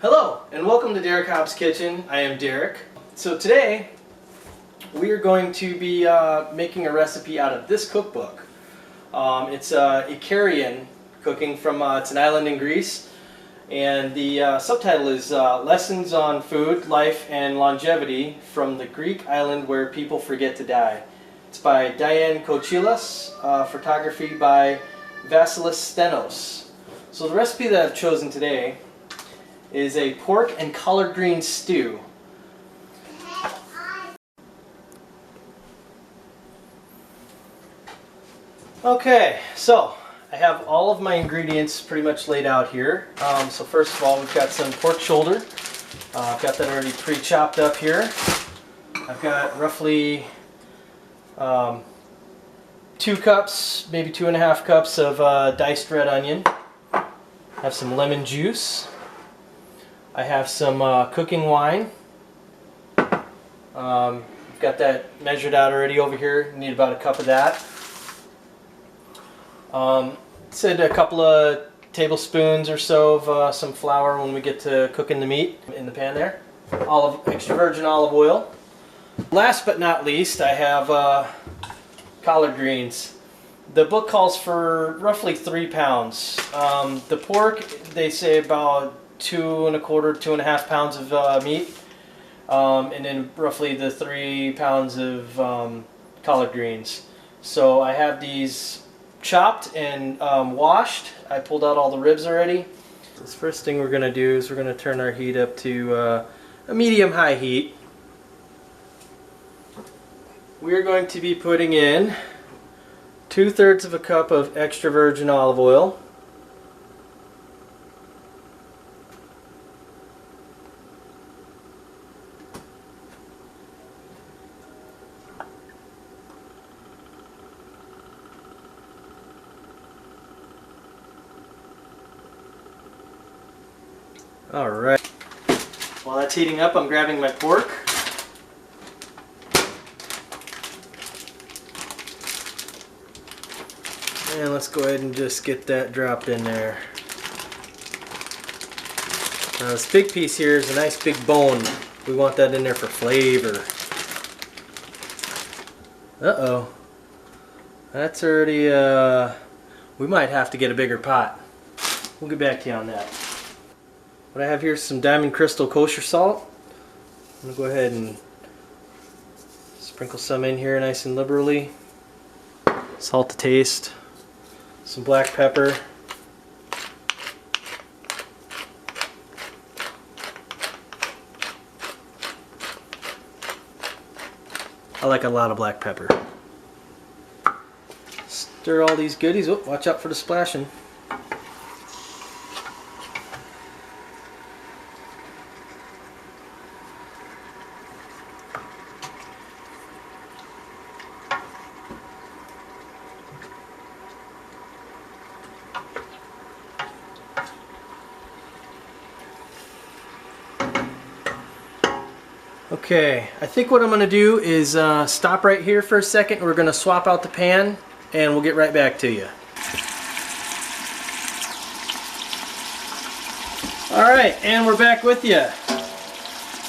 Hello and welcome to Derek Hobbs Kitchen. I am Derek. So today we are going to be making a recipe out of this cookbook. It's Ikarian cooking from it's an island in Greece, and the subtitle is Lessons on Food, Life, and Longevity from the Greek Island Where People Forget to Die. It's by Diane Kochilas, photography by Vasilis Stenos. So the recipe that I've chosen today is a pork and collard green stew. Okay, so I have all of my ingredients pretty much laid out here. So first of all, we've got some pork shoulder. I've got that already pre-chopped up here. I've got roughly 2 cups, maybe 2.5 cups of diced red onion. I have some lemon juice. I have some cooking wine. I've got that measured out already over here. You need about a cup of that. Said a couple of tablespoons or so of some flour when we get to cooking the meat in the pan there. Extra virgin olive oil. Last but not least, I have collard greens. The book calls for roughly 3 pounds. The pork, they say about 2.25–2.5 pounds of meat, and then roughly the 3 pounds of collard greens. So I have these chopped and washed. I pulled out all the ribs already. This first thing we're going to do is we're going to turn our heat up to a medium-high heat. We're going to be putting in 2/3 of a cup of extra virgin olive oil. Alright, while that's heating up, I'm grabbing my pork. And let's go ahead and just get that dropped in there. Now this big piece here is a nice big bone. We want that in there for flavor. Uh-oh. That's already, we might have to get a bigger pot. We'll get back to you on that. What I have here is some Diamond Crystal kosher salt. I'm going to go ahead and sprinkle some in here nice and liberally. Salt to taste. Some black pepper. I like a lot of black pepper. Stir all these goodies. Oh, watch out for the splashing. Okay, I think what I'm going to do is stop right here for a second. We're going to swap out the pan and we'll get right back to you. Alright, and we're back with you.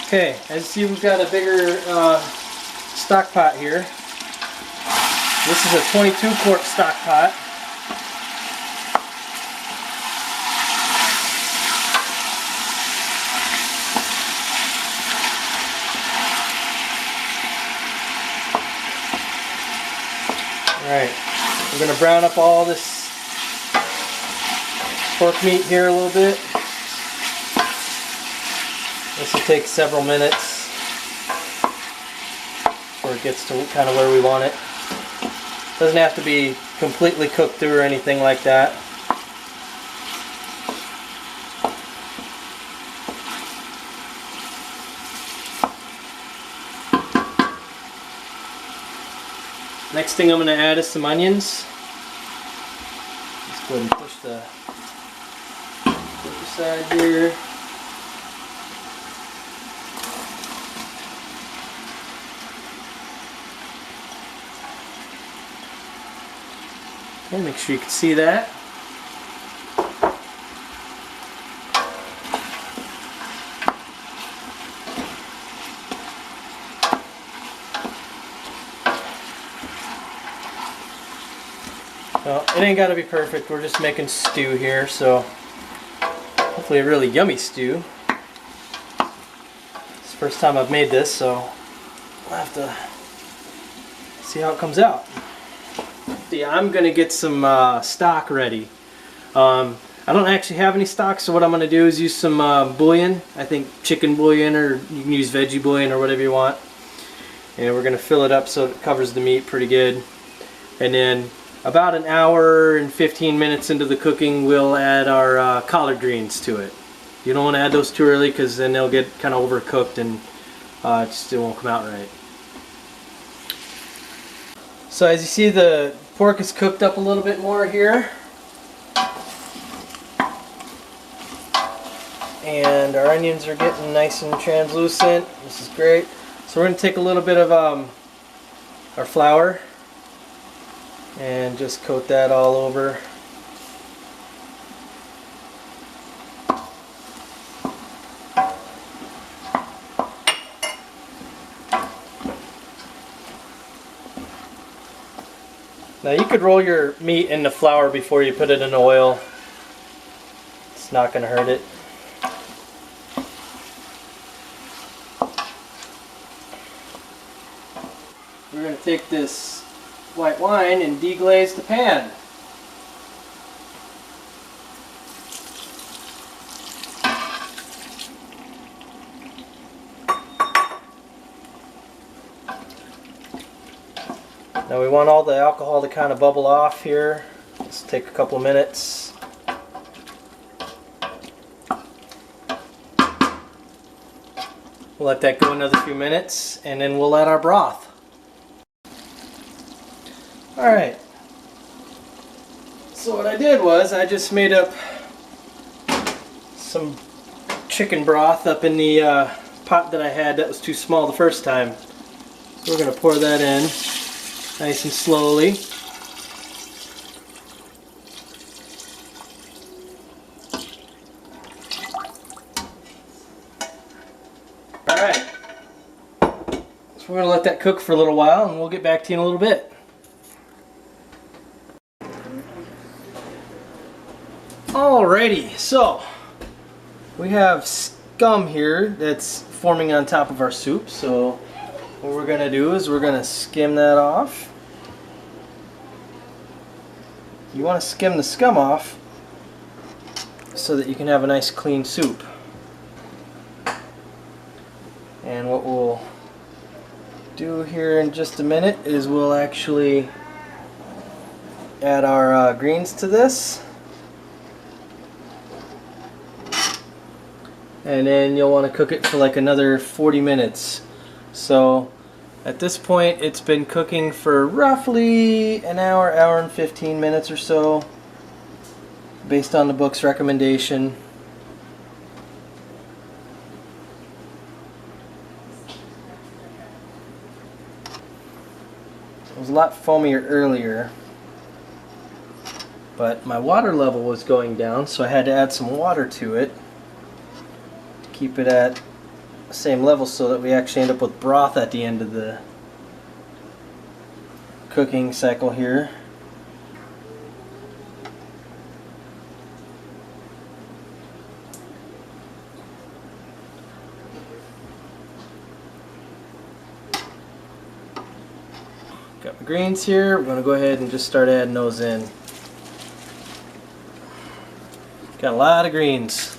Okay, as you see, we've got a bigger stock pot here. This is a 22-quart stock pot. Alright, we're going to brown up all this pork meat here a little bit. This will take several minutes before it gets to kind of where we want it. Doesn't have to be completely cooked through or anything like that. Next thing I'm going to add is some onions. Let's go ahead and push the side here. Okay, make sure you can see that. Well, it ain't gotta be perfect. We're just making stew here, so hopefully a really yummy stew. It's the first time I've made this, so we'll have to see how it comes out. See, I'm gonna get some stock ready. I don't actually have any stock, so what I'm gonna do is use some bouillon. I think chicken bouillon, or you can use veggie bouillon or whatever you want. And we're gonna fill it up so it covers the meat pretty good. And then about an hour and 15 minutes into the cooking, we'll add our collard greens to it. You don't want to add those too early because then they'll get kind of overcooked and it won't come out right. So as you see, the pork is cooked up a little bit more here. And our onions are getting nice and translucent. This is great. So we're going to take a little bit of our flour and just coat that all over. Now you could roll your meat in the flour before you put it in oil. It's not going to hurt it. We're going to take this white wine and deglaze the pan. Now we want all the alcohol to kind of bubble off here. Let's take a couple of minutes. We'll let that go another few minutes and then we'll add our broth. Alright, so what I did was I just made up some chicken broth up in the pot that I had that was too small the first time. We're going to pour that in nice and slowly. Alright, so we're going to let that cook for a little while and we'll get back to you in a little bit. Alrighty, so we have scum here that's forming on top of our soup, so what we're going to do is we're going to skim that off. You want to skim the scum off so that you can have a nice clean soup. And what we'll do here in just a minute is we'll actually add our greens to this. And then you'll want to cook it for like another 40 minutes. So at this point it's been cooking for roughly an hour, hour and 15 minutes or so, based on the book's recommendation. It was a lot foamier earlier, but my water level was going down, so I had to add some water to it. Keep it at the same level so that we actually end up with broth at the end of the cooking cycle here. Got my greens here. We're going to go ahead and just start adding those in. Got a lot of greens.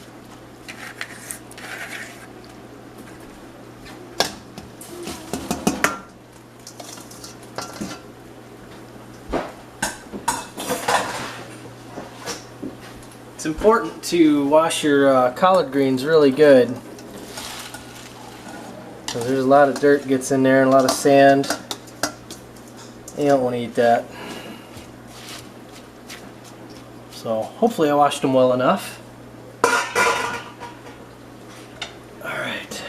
It's important to wash your collard greens really good, because there's a lot of dirt gets in there and a lot of sand. You don't want to eat that. So hopefully I washed them well enough. Alright.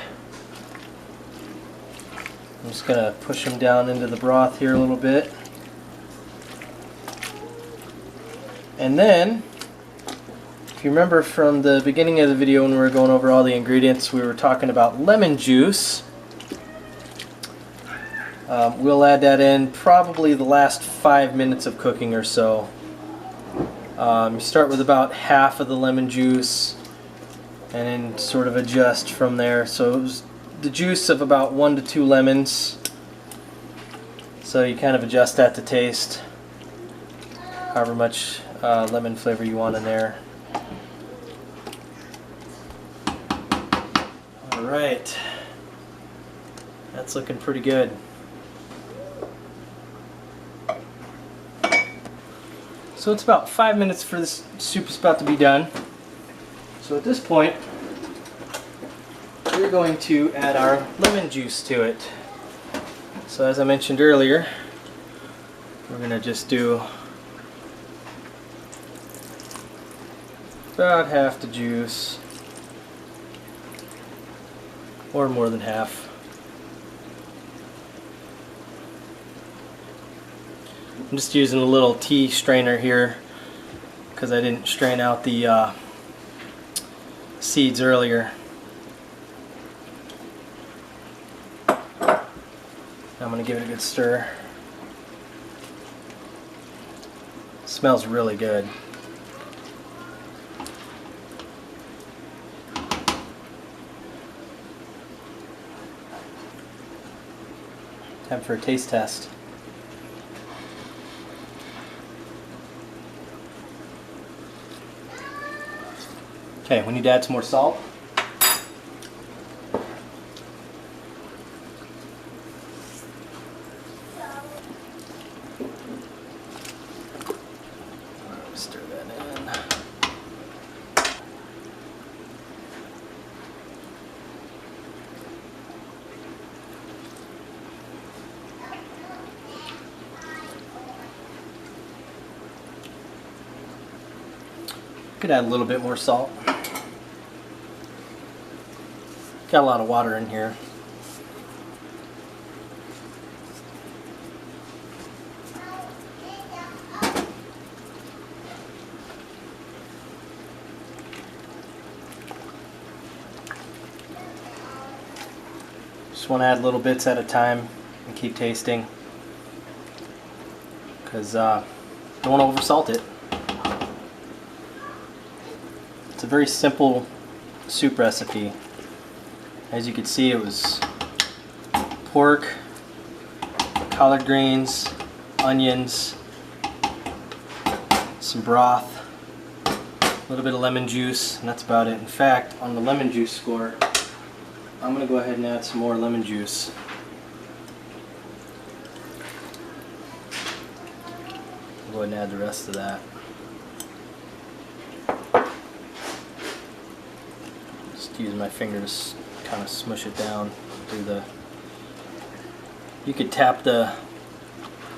I'm just going to push them down into the broth here a little bit. And then, if you remember from the beginning of the video when we were going over all the ingredients, we were talking about lemon juice. We'll add that in probably the last 5 minutes of cooking or so. You start with about half of the lemon juice and then sort of adjust from there. So it was the juice of about 1 to 2 lemons. So you kind of adjust that to taste, however much lemon flavor you want in there. Alright, that's looking pretty good. So it's about 5 minutes for this soup is about to be done. So at this point, we're going to add our lemon juice to it. So as I mentioned earlier, we're going to just do about half the juice, or more than half. I'm just using a little tea strainer here because I didn't strain out the seeds earlier. I'm going to give it a good stir. It smells really good. Time for a taste test. Okay, we need to add some more salt. Stir that in. Could add a little bit more salt. Got a lot of water in here. Just want to add little bits at a time and keep tasting, because don't want to oversalt it. It's a very simple soup recipe. As you can see, it was pork, collard greens, onions, some broth, a little bit of lemon juice, and that's about it. In fact, on the lemon juice score, I'm going to go ahead and add some more lemon juice. I'll go ahead and add the rest of that. Just using my fingers, kind of smush it down through the. You could tap the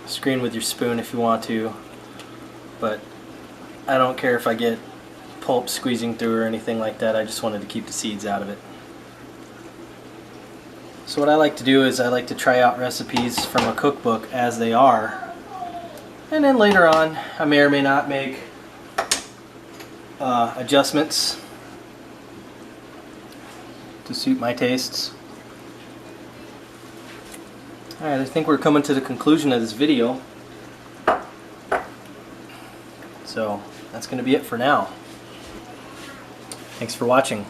screen with your spoon if you want to, but I don't care if I get pulp squeezing through or anything like that. I just wanted to keep the seeds out of it. So what I like to do is I like to try out recipes from a cookbook as they are, and then later on I may or may not make adjustments to suit my tastes. Alright, I think we're coming to the conclusion of this video. So that's going to be it for now. Thanks for watching.